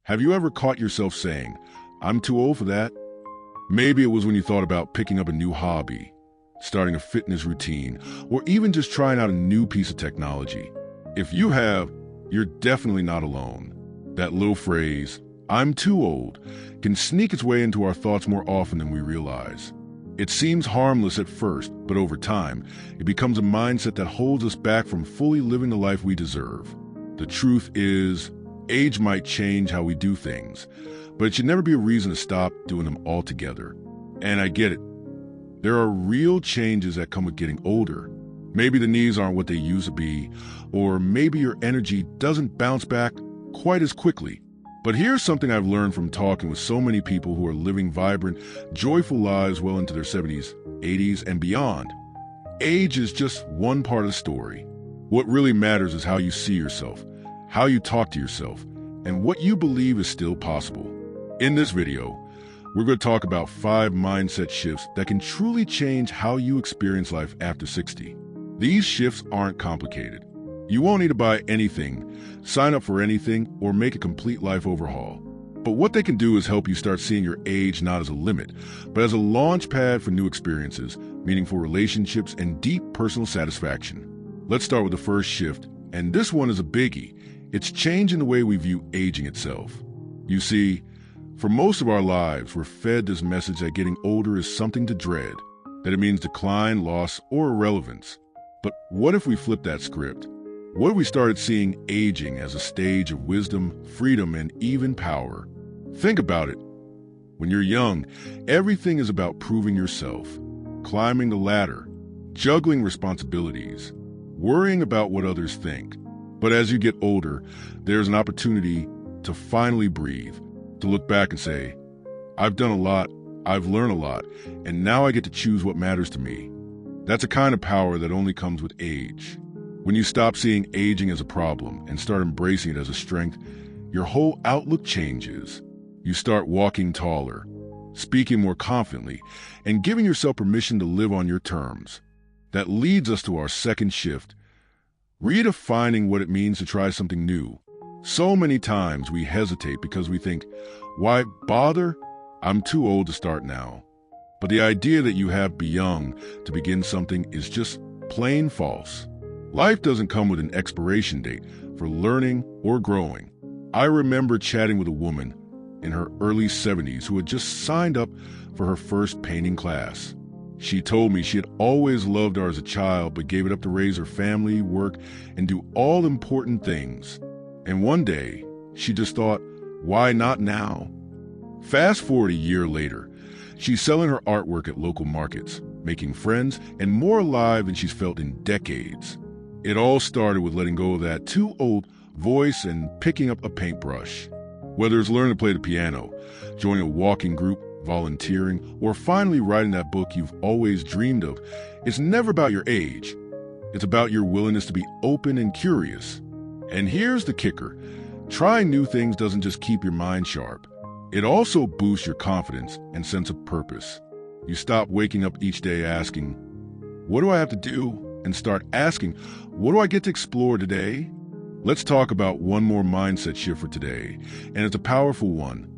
Have you ever caught yourself saying, "I'm too old for that"? Maybe it was when you thought about picking up a new hobby, starting a fitness routine, or even just trying out a new piece of technology. If you have, you're definitely not alone. That little phrase, "I'm too old," can sneak its way into our thoughts more often than we realize. It seems harmless at first, but over time, it becomes a mindset that holds us back from fully living the life we deserve. The truth is, age might change how we do things, but it should never be a reason to stop doing them altogether. And I get it. There are real changes that come with getting older. Maybe the knees aren't what they used to be, or maybe your energy doesn't bounce back quite as quickly. But here's something I've learned from talking with so many people who are living vibrant, joyful lives well into their 70s, 80s, and beyond. Age is just one part of the story. What really matters is how you see yourself, how you talk to yourself, and what you believe is still possible. In this video, we're going to talk about 5 mindset shifts that can truly change how you experience life after 60. These shifts aren't complicated. You won't need to buy anything, sign up for anything, or make a complete life overhaul. But what they can do is help you start seeing your age not as a limit, but as a launch pad for new experiences, meaningful relationships, and deep personal satisfaction. Let's start with the first shift, and this one is a biggie. It's changing the way we view aging itself. You see, for most of our lives, we're fed this message that getting older is something to dread, that it means decline, loss, or irrelevance. But what if we flip that script? What if we started seeing aging as a stage of wisdom, freedom, and even power? Think about it. When you're young, everything is about proving yourself, climbing the ladder, juggling responsibilities, worrying about what others think. But as you get older, there's an opportunity to finally breathe, to look back and say, "I've done a lot, I've learned a lot, and now I get to choose what matters to me." That's a kind of power that only comes with age. When you stop seeing aging as a problem and start embracing it as a strength, your whole outlook changes. You start walking taller, speaking more confidently, and giving yourself permission to live on your terms. That leads us to our second shift, redefining what it means to try something new. So many times we hesitate because we think, "Why bother? I'm too old to start now." But the idea that you have to be young to begin something is just plain false. Life doesn't come with an expiration date for learning or growing. I remember chatting with a woman in her early 70s who had just signed up for her first painting class. She told me she had always loved art as a child, but gave it up to raise her family, work, and do all important things. And one day, she just thought, "Why not now?" Fast forward a year later, she's selling her artwork at local markets, making friends, and more alive than she's felt in decades. It all started with letting go of that too old voice and picking up a paintbrush. Whether it's learning to play the piano, joining a walking group, volunteering, or finally writing that book you've always dreamed of, it's never about your age. It's about your willingness to be open and curious. And here's the kicker. Trying new things doesn't just keep your mind sharp. It also boosts your confidence and sense of purpose. You stop waking up each day asking, "What do I have to do?" and start asking, "What do I get to explore today?" Let's talk about one more mindset shift for today, and it's a powerful one.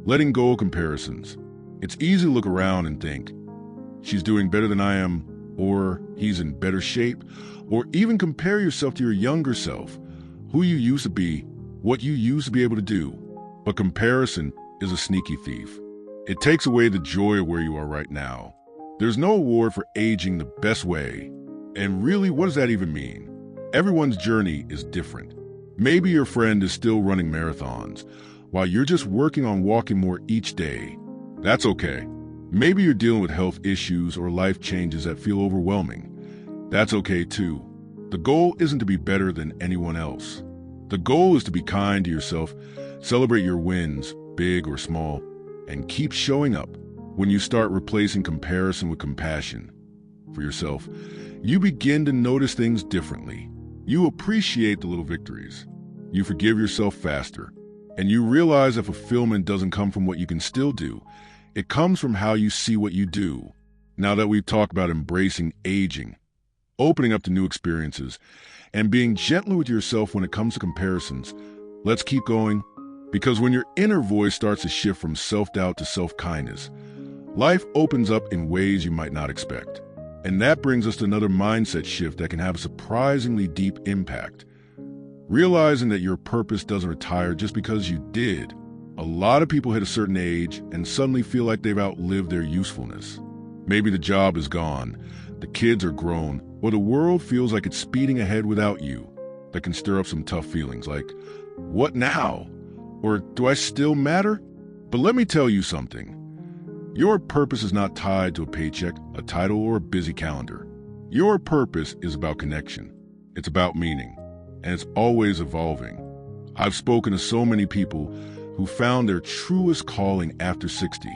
Letting go of comparisons. It's easy to look around and think, "She's doing better than I am," or "He's in better shape," or even compare yourself to your younger self, who you used to be, what you used to be able to do. But comparison is a sneaky thief. It takes away the joy of where you are right now. There's no award for aging the best way. And really, what does that even mean? Everyone's journey is different. Maybe your friend is still running marathons, while you're just working on walking more each day. That's okay. Maybe you're dealing with health issues or life changes that feel overwhelming. That's okay too. The goal isn't to be better than anyone else. The goal is to be kind to yourself, celebrate your wins, big or small, and keep showing up. When you start replacing comparison with compassion for yourself, you begin to notice things differently. You appreciate the little victories. You forgive yourself faster. And you realize that fulfillment doesn't come from what you can still do. It comes from how you see what you do. Now that we've talked about embracing aging, opening up to new experiences, and being gentle with yourself when it comes to comparisons, let's keep going. Because when your inner voice starts to shift from self-doubt to self-kindness, life opens up in ways you might not expect. And that brings us to another mindset shift that can have a surprisingly deep impact. Realizing that your purpose doesn't retire just because you did. A lot of people hit a certain age and suddenly feel like they've outlived their usefulness. Maybe the job is gone, the kids are grown, or the world feels like it's speeding ahead without you. That can stir up some tough feelings like, what now? Or do I still matter? But let me tell you something. Your purpose is not tied to a paycheck, a title, or a busy calendar. Your purpose is about connection. It's about meaning, and it's always evolving. I've spoken to so many people who found their truest calling after 60.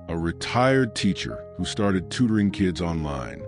A retired teacher who started tutoring kids online.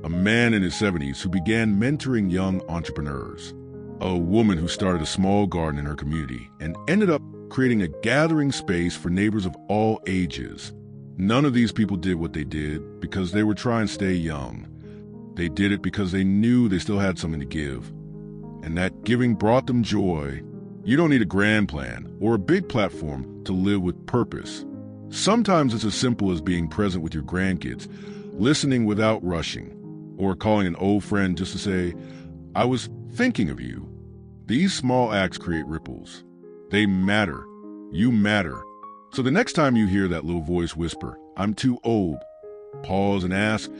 A man in his 70s who began mentoring young entrepreneurs. A woman who started a small garden in her community and ended up creating a gathering space for neighbors of all ages. None of these people did what they did because they were trying to stay young. They did it because they knew they still had something to give. And that giving brought them joy. You don't need a grand plan or a big platform to live with purpose. Sometimes it's as simple as being present with your grandkids, listening without rushing, or calling an old friend just to say, I was thinking of you. These small acts create ripples. They matter. You matter. So the next time you hear that little voice whisper, I'm too old, pause and ask,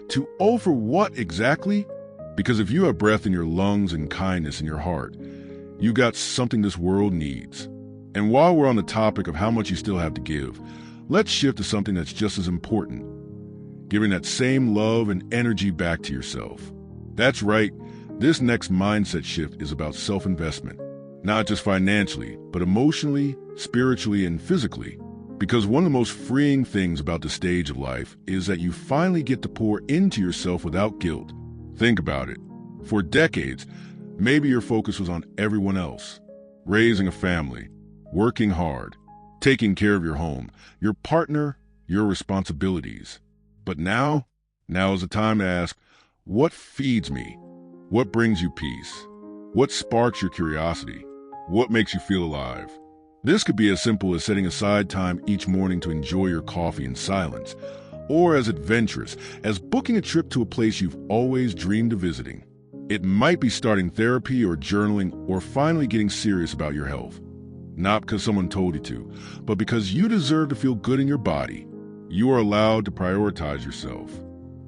too old for what exactly? Because if you have breath in your lungs and kindness in your heart, you got something this world needs. And while we're on the topic of how much you still have to give, let's shift to something that's just as important. Giving that same love and energy back to yourself. That's right. This next mindset shift is about self-investment. Not just financially, but emotionally, spiritually, and physically. Because one of the most freeing things about this stage of life is that you finally get to pour into yourself without guilt. Think about it. For decades, maybe your focus was on everyone else. Raising a family, working hard, taking care of your home, your partner, your responsibilities. But now is the time to ask, what feeds me? What brings you peace? What sparks your curiosity? What makes you feel alive? This could be as simple as setting aside time each morning to enjoy your coffee in silence, or as adventurous as booking a trip to a place you've always dreamed of visiting. It might be starting therapy or journaling or finally getting serious about your health. Not because someone told you to, but because you deserve to feel good in your body. You are allowed to prioritize yourself.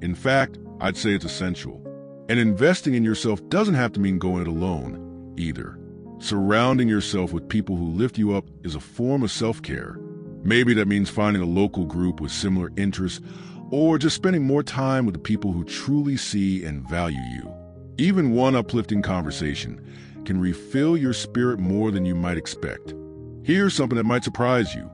In fact, I'd say it's essential. And investing in yourself doesn't have to mean going it alone, either. Surrounding yourself with people who lift you up is a form of self-care. Maybe that means finding a local group with similar interests, or just spending more time with the people who truly see and value you. Even one uplifting conversation can refill your spirit more than you might expect. Here's something that might surprise you.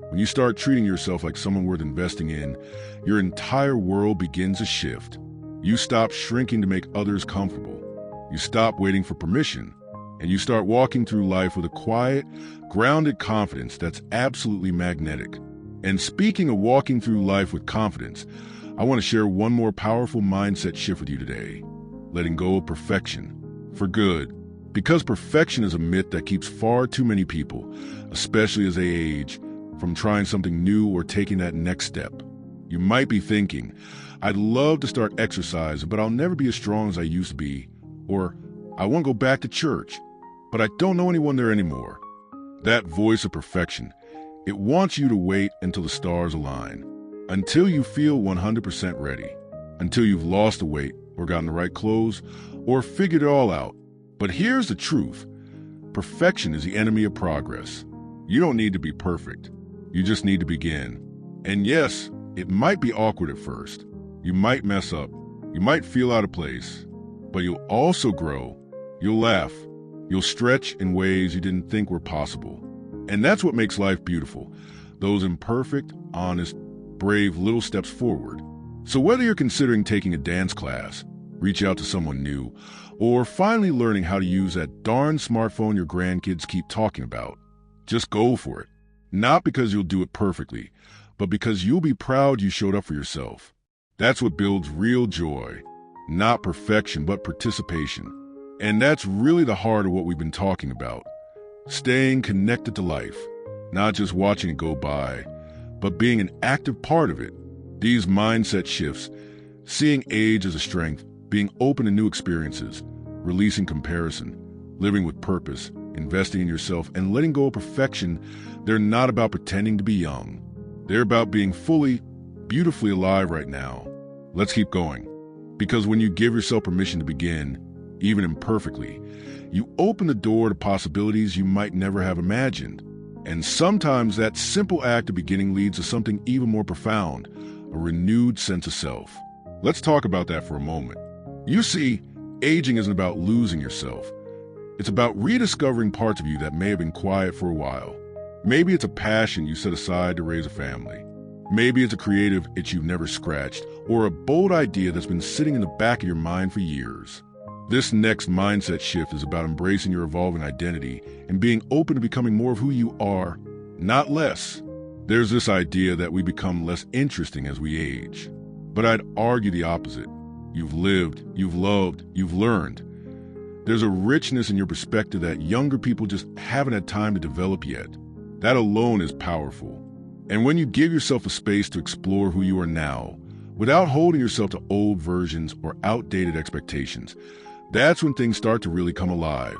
When you start treating yourself like someone worth investing in, your entire world begins to shift. You stop shrinking to make others comfortable. You stop waiting for permission, and you start walking through life with a quiet, grounded confidence that's absolutely magnetic. And speaking of walking through life with confidence, I want to share one more powerful mindset shift with you today. Letting go of perfection. For good. Because perfection is a myth that keeps far too many people, especially as they age, from trying something new or taking that next step. You might be thinking, I'd love to start exercising, but I'll never be as strong as I used to be. Or, I want to go back to church, but I don't know anyone there anymore. That voice of perfection, it wants you to wait until the stars align, until you feel 100% ready, until you've lost the weight or gotten the right clothes or figured it all out. But here's the truth. Perfection is the enemy of progress. You don't need to be perfect. You just need to begin. And yes, it might be awkward at first. You might mess up. You might feel out of place. But you'll also grow. You'll laugh. You'll stretch in ways you didn't think were possible. And that's what makes life beautiful. Those imperfect, honest, brave little steps forward. So whether you're considering taking a dance class, reach out to someone new, or finally learning how to use that darn smartphone your grandkids keep talking about, just go for it. Not because you'll do it perfectly, but because you'll be proud you showed up for yourself. That's what builds real joy. Not perfection, but participation. And that's really the heart of what we've been talking about. staying connected to life, not just watching it go by, but being an active part of it. These mindset shifts, seeing age as a strength, being open to new experiences, releasing comparison, living with purpose, investing in yourself, and letting go of perfection, they're not about pretending to be young. They're about being fully, beautifully alive right now. Let's keep going. Because when you give yourself permission to begin, even imperfectly, you open the door to possibilities you might never have imagined. And sometimes that simple act of beginning leads to something even more profound, a renewed sense of self. Let's talk about that for a moment. You see, aging isn't about losing yourself. It's about rediscovering parts of you that may have been quiet for a while. Maybe it's a passion you set aside to raise a family. Maybe it's a creative itch you've never scratched, or a bold idea that's been sitting in the back of your mind for years. This next mindset shift is about embracing your evolving identity and being open to becoming more of who you are, not less. There's this idea that we become less interesting as we age. But I'd argue the opposite. You've lived, you've loved, you've learned. There's a richness in your perspective that younger people just haven't had time to develop yet. That alone is powerful. And when you give yourself a space to explore who you are now, without holding yourself to old versions or outdated expectations, that's when things start to really come alive.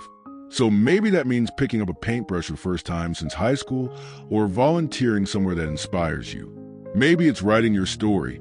So maybe that means picking up a paintbrush for the first time since high school, or volunteering somewhere that inspires you. Maybe it's writing your story,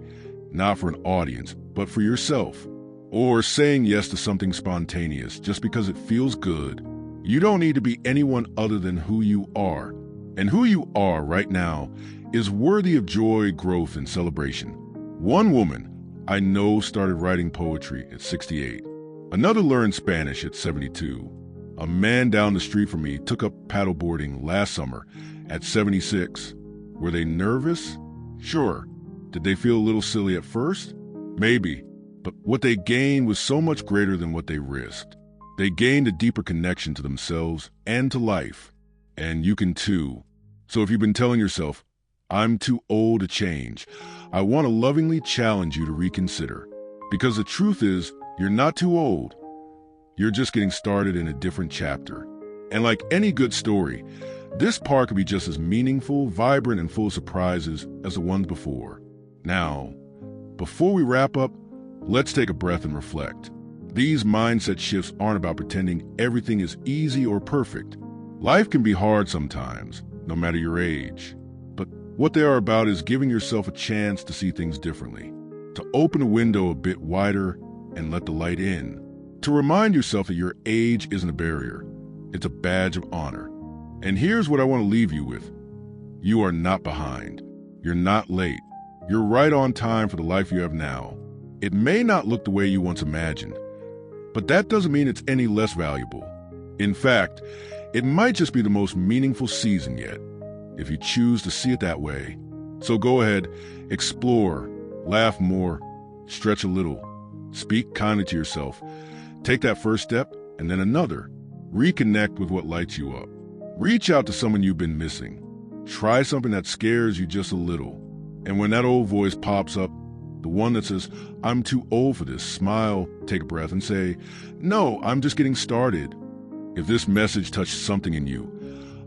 not for an audience, but for yourself. Or saying yes to something spontaneous just because it feels good. You don't need to be anyone other than who you are. And who you are right now is worthy of joy, growth, and celebration. One woman I know started writing poetry at 68. Another learned Spanish at 72. A man down the street from me took up paddleboarding last summer at 76. Were they nervous? Sure. Did they feel a little silly at first? Maybe. But what they gained was so much greater than what they risked. They gained a deeper connection to themselves and to life. And you can too. So if you've been telling yourself, I'm too old to change, I want to lovingly challenge you to reconsider. Because the truth is, you're not too old. You're just getting started in a different chapter. And like any good story, this part could be just as meaningful, vibrant, and full of surprises as the ones before. Now, before we wrap up, let's take a breath and reflect. These mindset shifts aren't about pretending everything is easy or perfect. Life can be hard sometimes, no matter your age. But what they are about is giving yourself a chance to see things differently, to open a window a bit wider and let the light in, to remind yourself that your age isn't a barrier. It's a badge of honor. And here's what I want to leave you with. You are not behind. You're not late. You're right on time for the life you have now. It may not look the way you once imagined, but that doesn't mean it's any less valuable. In fact, it might just be the most meaningful season yet, if you choose to see it that way. So go ahead, explore, laugh more, stretch a little, speak kindly to yourself, take that first step and then another. Reconnect with what lights you up. Reach out to someone you've been missing. Try something that scares you just a little. And when that old voice pops up, the one that says, I'm too old for this, smile, take a breath and say, no, I'm just getting started. If this message touched something in you,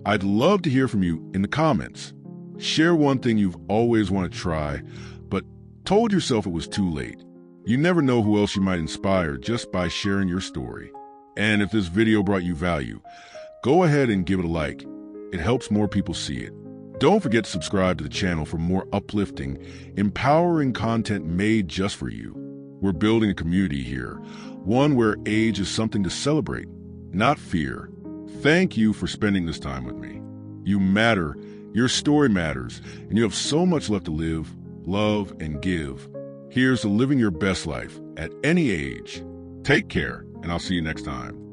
I'd love to hear from you in the comments. Share one thing you've always wanted to try, but told yourself it was too late. You never know who else you might inspire just by sharing your story. And if this video brought you value, go ahead and give it a like. It helps more people see it. Don't forget to subscribe to the channel for more uplifting, empowering content made just for you. We're building a community here, one where age is something to celebrate, not fear. Thank you for spending this time with me. You matter, your story matters, and you have so much left to live, love, and give. Here's to living your best life at any age. Take care, and I'll see you next time.